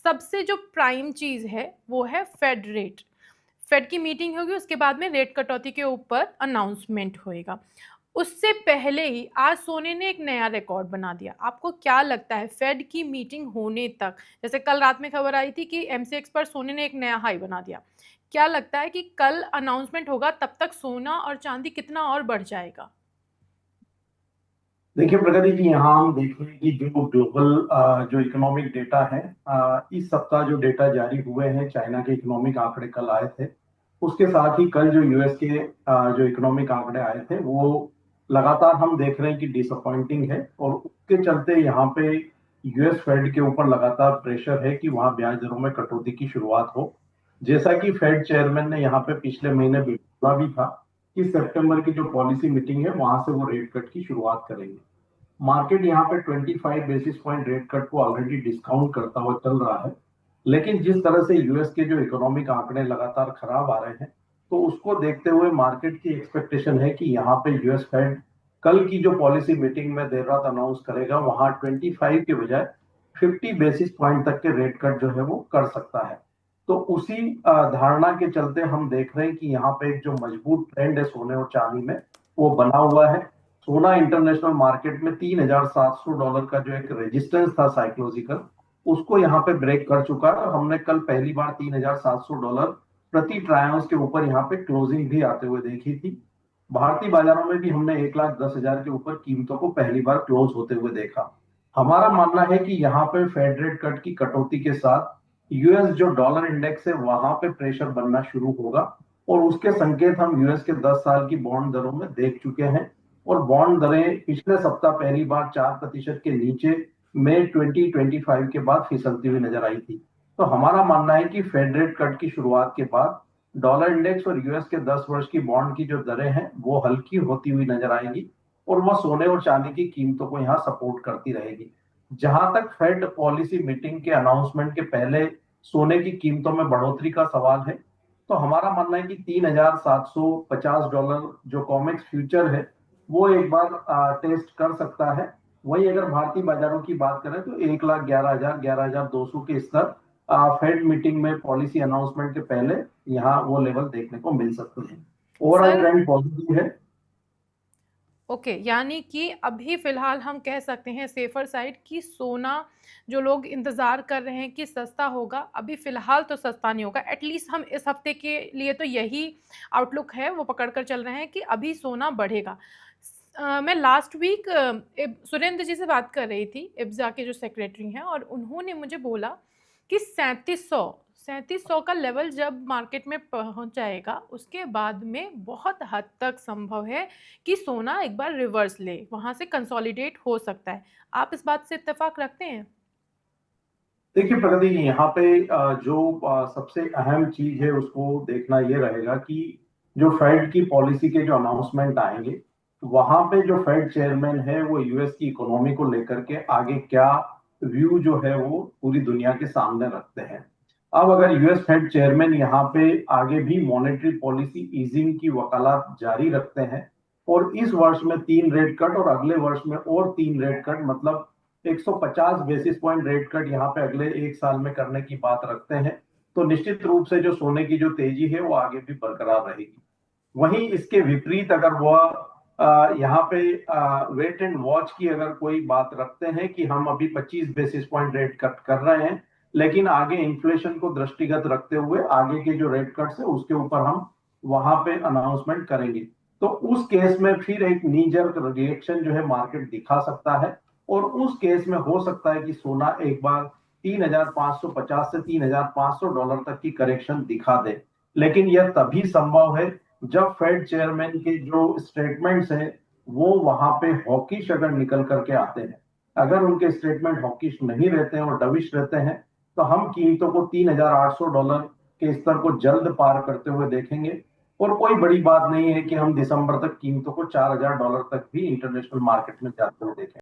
सबसे जो प्राइम चीज़ है वो है फेड रेट। फेड की मीटिंग होगी, उसके बाद में रेट कटौती के ऊपर अनाउंसमेंट होएगा। उससे पहले ही आज सोने ने एक नया रिकॉर्ड बना दिया। आपको क्या लगता है फेड की मीटिंग होने तक, जैसे कल रात में खबर आई थी कि एमसीएक्स पर सोने ने एक नया हाई बना दिया, क्या लगता है कि कल अनाउंसमेंट होगा तब तक सोना और चांदी कितना और बढ़ जाएगा? देखिए प्रगति जी, यहाँ हम देख रहे हैं कि जो ग्लोबल जो इकोनॉमिक डेटा है, इस सप्ताह जो डेटा जारी हुए हैं, चाइना के इकोनॉमिक आंकड़े कल आए थे। उसके साथ ही कल जो यूएस के जो इकोनॉमिक आंकड़े आए थे वो लगातार हम देख रहे हैं कि डिसअपॉइंटिंग है, और उसके चलते यहाँ पे यूएस फेड के ऊपर लगातार प्रेशर है कि वहाँ ब्याज दरों में कटौती की शुरुआत हो। जैसा कि फेड चेयरमैन ने यहाँ पे पिछले महीने बोला भी था कि सितंबर की जो पॉलिसी मीटिंग है वहां से वो रेट कट की शुरुआत करेंगे। मार्केट यहाँ पे 25 बेसिस पॉइंट रेट कट को ऑलरेडी डिस्काउंट करता हुआ चल रहा है। लेकिन जिस तरह से यूएस के जो इकोनॉमिक आंकड़े लगातार खराब आ रहे हैं, तो उसको देखते हुए मार्केट की एक्सपेक्टेशन है कि यहाँ पे यूएस फेड कल की जो पॉलिसी मीटिंग में देर रात अनाउंस करेगा, वहां 25 के बजाय 50 बेसिस पॉइंट तक के रेट कट जो है वो कर सकता है। तो उसी धारणा के चलते हम देख रहे हैं कि यहाँ पे एक जो मजबूत ट्रेंड है सोने और चांदी में, वो बना हुआ है। सोना इंटरनेशनल मार्केट में $3,700 का जो एक रेजिस्टेंस था साइकोलॉजिकल, उसको यहाँ पे ब्रेक कर चुका है, और हमने कल पहली बार $3,700 प्रति ट्रायंस के ऊपर यहाँ पे क्लोजिंग भी आते हुए देखी थी। भारतीय बाजारों में भी हमने 1,10,000 के ऊपर कीमतों को पहली बार क्लोज होते हुए देखा। हमारा मानना है कि यहाँ पे फेड रेट कट की कटौती के साथ यूएस जो डॉलर इंडेक्स है वहां पे प्रेशर बनना शुरू होगा, और उसके संकेत हम यूएस के 10 साल की बॉन्ड दरों में देख चुके हैं। और बॉन्ड दरें पिछले सप्ताह पहली बार 4% के नीचे मई 2025 के बाद फिसलती हुई नजर आई थी। तो हमारा मानना है कि फेड रेट कट की शुरुआत के बाद डॉलर इंडेक्स और यूएस के 10 वर्ष की बॉन्ड की जो दरें हैं वो हल्की होती हुई नजर आएंगी, और वह सोने और चांदी की कीमतों को यहाँ सपोर्ट करती रहेगी। जहां तक फेड पॉलिसी मीटिंग के अनाउंसमेंट के पहले सोने की कीमतों में बढ़ोतरी का सवाल है, तो हमारा मानना है कि $3,750 जो कॉमेक्स फ्यूचर है वो एक बार टेस्ट कर सकता है। वहीं अगर भारतीय बाजारों की बात करें तो 1,11,000 11,200 के स्तर फेड मीटिंग में पॉलिसी अनाउंसमेंट के पहले यहाँ वो लेवल देखने को मिल सकते हैं। ओवरऑल सर, ट्रेंड पॉजिटिव है। ओके, यानी कि अभी फ़िलहाल हम कह सकते हैं सेफ़र साइड कि सोना जो लोग इंतज़ार कर रहे हैं कि सस्ता होगा, अभी फ़िलहाल तो सस्ता नहीं होगा। एटलीस्ट हम इस हफ़्ते के लिए तो यही आउटलुक है, वो पकड़ कर चल रहे हैं कि अभी सोना बढ़ेगा। मैं लास्ट वीक सुरेंद्र जी से बात कर रही थी, इब्ज़ा के जो सेक्रेटरी हैं, और उन्होंने मुझे बोला कि 3700 का लेवल जब मार्केट में पहुंच जाएगा, उसके बाद में बहुत हद तक संभव है कि सोना एक बार रिवर्स ले, वहां से कंसोलिडेट हो सकता है। आप इस बात से इत्तेफाक रखते हैं? देखिए प्रगति, यहाँ पे जो सबसे अहम चीज है उसको देखना ये रहेगा कि जो फेड की पॉलिसी के जो अनाउंसमेंट आएंगे, वहां पे जो फेड चेयरमैन है वो यूएस की इकोनॉमी को लेकर के आगे क्या व्यू जो है वो पूरी दुनिया के सामने रखते हैं। अब अगर यूएस फेड चेयरमैन यहाँ पे आगे भी मॉनेटरी पॉलिसी ईजिंग की वकालत जारी रखते हैं, और इस वर्ष में 3 रेट कट और अगले वर्ष में और 3 रेट कट, मतलब 150 बेसिस पॉइंट रेट कट यहाँ पे अगले एक साल में करने की बात रखते हैं, तो निश्चित रूप से जो सोने की जो तेजी है वो आगे भी बरकरार रहेगी। वहीं इसके विपरीत अगर वह यहाँ पे वेट एंड वॉच की अगर कोई बात रखते हैं कि हम अभी 25 बेसिस पॉइंट रेट कट कर रहे हैं, लेकिन आगे इन्फ्लेशन को दृष्टिगत रखते हुए आगे के जो रेट कट्स है उसके ऊपर हम वहां पे अनाउंसमेंट करेंगे, तो उस केस में फिर एक नी जर्क रिएक्शन जो है मार्केट दिखा सकता है। और उस केस में हो सकता है कि सोना एक बार 3,550 से $3,500 तक की करेक्शन दिखा दे। लेकिन यह तभी संभव है जब फेड चेयरमैन के जो स्टेटमेंट्स हैं वो वहां पे हॉकिश अगर निकल करके आते हैं। अगर उनके स्टेटमेंट हॉकिश नहीं रहते हैं और डविश रहते हैं, तो हम कीमतों को $3,800 के स्तर को जल्द पार करते हुए देखेंगे। और कोई बड़ी बात नहीं है कि हम दिसंबर तक कीमतों को $4,000 तक भी इंटरनेशनल मार्केट में जाते हुए देखें।